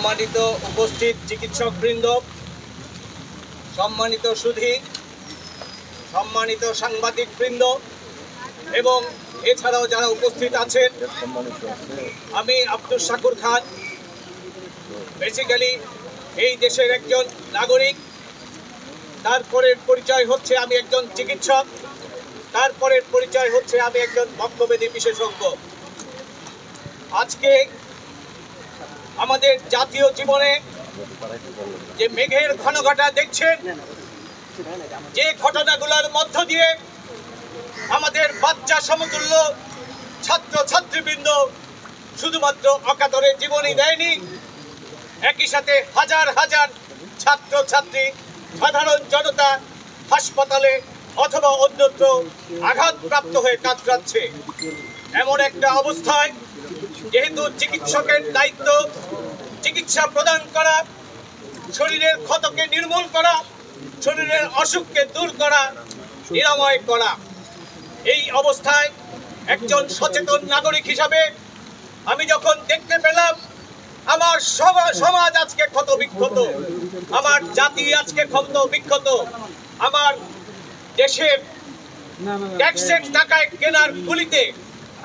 সম্মানিত উপস্থিত চিকিৎসকবৃন্দ, সম্মানিত সুধী, সম্মানিত সাংবাদিকবৃন্দ এবং এছাড়াও যারা উপস্থিত আছেন, আমি আব্দুল শাকুর খান। বেসিক্যালি এই দেশের একজন নাগরিক। তারপরের পরিচয় হচ্ছে আমি একজন চিকিৎসক। তারপরের পরিচয় হচ্ছে আমি একজন বক্ষব্যাধি বিশেষজ্ঞ। আজকে আমাদের জাতীয় জীবনে যে মেঘের ঘনঘটা দেখছেন, যে ঘটনাগুলোর মধ্য দিয়ে আমাদের বাচ্চা সমতুল্য ছাত্র ছাত্রীবৃন্দ শুধুমাত্র অকাতরে জীবনই দেয়নি, একই সাথে হাজার হাজার ছাত্র ছাত্রী, সাধারণ জনতা হাসপাতালে অথবা অন্যত্র আঘাতপ্রাপ্ত হয়ে কাতরাচ্ছে। এমন একটা অবস্থায় যেহেতু চিকিৎসকের দায়িত্ব চিকিৎসা প্রদান করা, শরীরের ক্ষতকে নির্মূল করা, শরীরের অসুখকে দূর করা, নিরাময় করা, এই অবস্থায় একজন সচেতন নাগরিক হিসাবে আমি যখন দেখতে পেলাম আমার সমাজ আজকে ক্ষত বিক্ষত, আমার জাতি আজকে ক্ষত বিক্ষত, আমার দেশের ট্যাক্সের টাকায় কেনার গুলিতে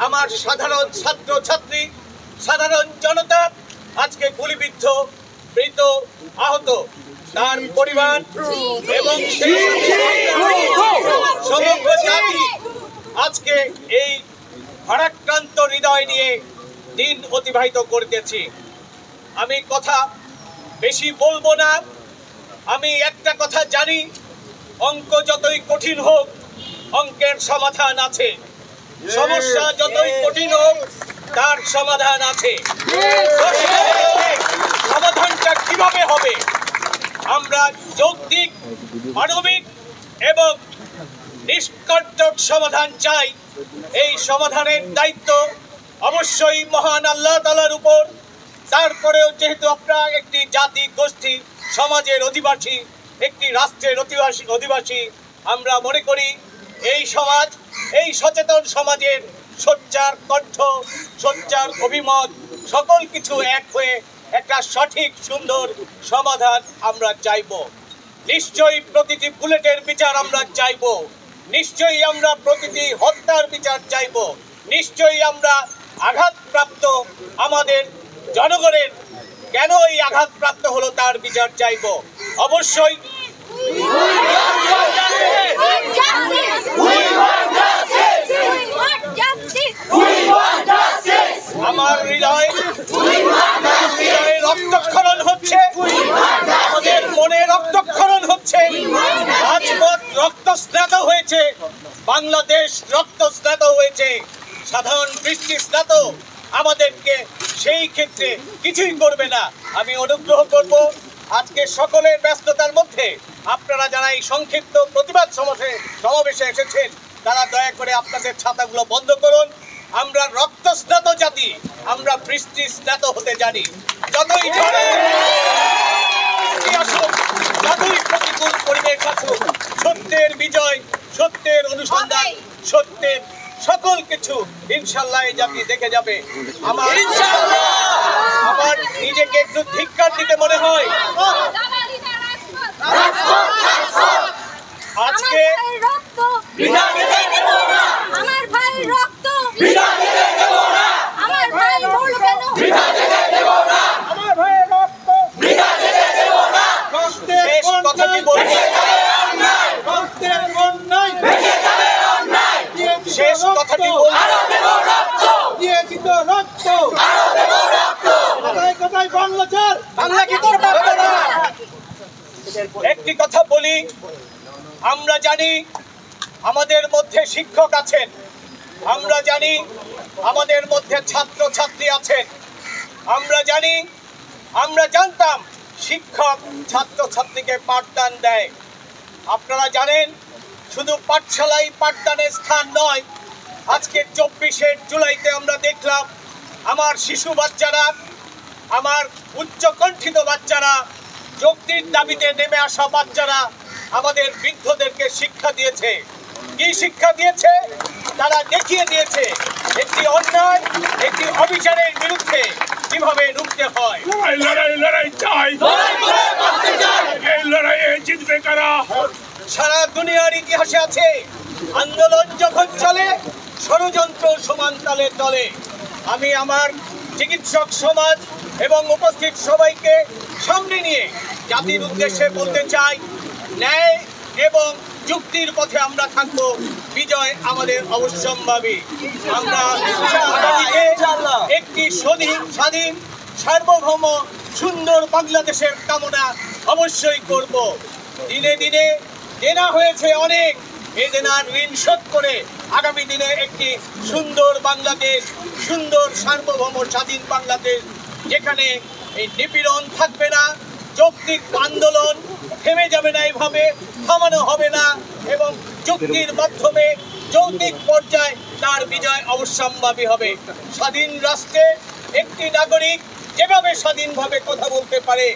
আমার সাধারণ ছাত্র ছাত্রী, সাধারণ জনতা আজকে গুলিবিদ্ধ, মৃত, আহত, তার পরিবার এবং সমগ্র জাতি আজকে এই ভারাক্রান্ত হৃদয় নিয়ে দিন অতিবাহিত করতেছি। আমি কথা বেশি বলবো না। আমি একটা কথা জানি, অঙ্ক যতই কঠিন হোক অঙ্কের সমাধান আছে, সমস্যা যতই কঠিন হোক তার সমাধান আছে। সমাধানটা কিভাবে হবে? আমরা যৌক্তিক, মানবিক এবং নিষ্কণ্টক সমাধান চাই। এই সমাধানের দায়িত্ব অবশ্যই মহান আল্লাহ তাআলার উপর। তারপরেও যেহেতু আমরা একটি জাতি, গোষ্ঠী, সমাজের অধিবাসী, একটি রাষ্ট্রের অধিবাসী, আমরা মনে করি এই সমাজ, এই সচেতন সমাজের সোচ্চার কণ্ঠ, সোচ্চার অভিমত, সকল কিছু এক হয়ে একটা সঠিক সুন্দর সমাধান আমরা চাইব। নিশ্চয়ই প্রতিটি বুলেটের বিচার আমরা চাইব, নিশ্চয়ই আমরা প্রতিটি হত্যার বিচার চাইব, নিশ্চয়ই আমরা আঘাতপ্রাপ্ত আমাদের জনগণের কেন এই আঘাতপ্রাপ্ত হলো তার বিচার চাইব। অবশ্যই আমার হৃদয়ে রক্তক্ষরণ হচ্ছে, আমাদের মনে রক্তক্ষরণ হচ্ছে, রাজপথ রক্তস্নাত হয়েছে, বাংলাদেশ রক্তস্নাত হয়েছে, সাধারণ বৃষ্টি স্নাত। আমাদেরকে সেই ক্ষেত্রে কিছুই করবে না। আমি অনুগ্রহ করব, আজকে সকলের ব্যস্ততার মধ্যে আপনারা যারা এই সংক্ষিপ্ত প্রতিবাদ সমাবেশে এসেছেন, তারা দয়া করে আপনাদের ছাতাগুলো বন্ধ করুন। আমরা রক্তস্নাত জাতি, আমরা বৃষ্টি স্নাত হতে জানি। যতই আসুক, যতই প্রতিকূল পরিবেশ আসুক, সত্যের বিজয়, সত্যের অনুসন্ধান, সত্যের সকল কিছু ইনশাল্লাহ এই জাতি দেখে যাবে। আমার নিজেকে একটু ধিক্কার দিতে মনে হয়। আজকে কথাটি বলছি, শেষ কথাটি একটি কথা বলি, আমরা জানি আমাদের মধ্যে শিক্ষক আছেন, আমরা জানি আমাদের মধ্যে ছাত্র ছাত্রী আছেন, আমরা জানি, আমরা জানতাম শিক্ষক ছাত্র ছাত্রীকে পাঠদান দেয়। আপনারা জানেন শুধু পাঠশালাই পাঠদানের স্থান নয়, আজকে 24শে জুলাইতে আমরা দেখলাম আমার শিশু বাচ্চারা, আমার উচ্চকণ্ঠিত বাচ্চারা, যৌক্তিক দাবিতে নেমে আসা বাচ্চারা আমাদের বৃদ্ধদেরকে শিক্ষা দিয়েছে। কি শিক্ষা দিয়েছে? তারা দেখিয়ে দিয়েছে একটি অন্যায়, একটি অবিচারের বিরুদ্ধে কিভাবে রুখতে হয়। লড়াই চাই, এই লড়াইয়ে জিতবে কারা? সারা দুনিয়ার ইতিহাসে আছে, আন্দোলন যখন চলে ষড়যন্ত্র সমান তালে চলে। আমি আমার চিকিৎসক সমাজ এবং উপস্থিত সবাইকে সামনে নিয়ে জাতির উদ্দেশ্যে বলতে চাই, ন্যায় এবং যুক্তির পথে আমরা থাকবো, বিজয় আমাদের অবশ্যম্ভাবী। আমরা আগামীতে একটি স্বাধীন সার্বভৌম সুন্দর বাংলাদেশের কামনা অবশ্যই করব। দিনে দিনে দেনা হয়েছে অনেক, এই দেনার ঋণ শোধ করে আগামী দিনে একটি সুন্দর বাংলাদেশ, সুন্দর সার্বভৌম স্বাধীন বাংলাদেশ, যেখানে এই নিপীড়ন থাকবে না, যৌক্তিক আন্দোলন থেমে যাবে না, এইভাবে থামানো হবে না এবং যুক্তির মাধ্যমে যৌক্তিক পর্যায়ে তার বিজয় অবশ্যম্ভাবী হবে। স্বাধীন রাষ্ট্রে একটি নাগরিক যেভাবে স্বাধীনভাবে কথা বলতে পারে,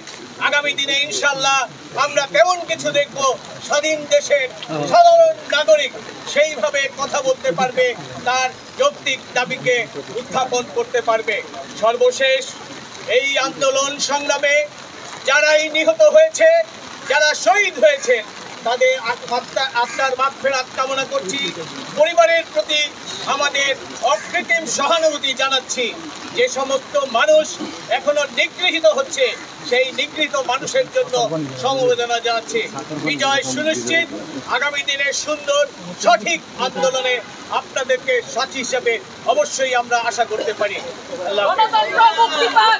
আগামী দিনে ইনশাল্লাহ আমরা তেমন কিছু দেখব, স্বাধীন দেশের সাধারণ নাগরিক সেইভাবে কথা বলতে পারবে, তার যৌক্তিক দাবিকে উত্থাপন করতে পারবে। সর্বশেষ এই আন্দোলন সংগ্রামে যারাই নিহত হয়েছে, যারা শহীদ হয়েছে, তাদের আত্মার মাগফিরাত কামনা করছি। পরিবারের প্রতি আমাদের অকৃত্রিম সহানুভূতি জানাচ্ছি। যে সমস্ত মানুষ এখনো নিগৃহীত হচ্ছে, সেই নিগৃহীত মানুষের জন্য সমবেদনা জানাচ্ছি। বিজয় সুনিশ্চিত। আগামী দিনে সুন্দর সঠিক আন্দোলনে আপনাদেরকে সাথী হিসেবে অবশ্যই আমরা আশা করতে পারি। আল্লাহ হাফেজ।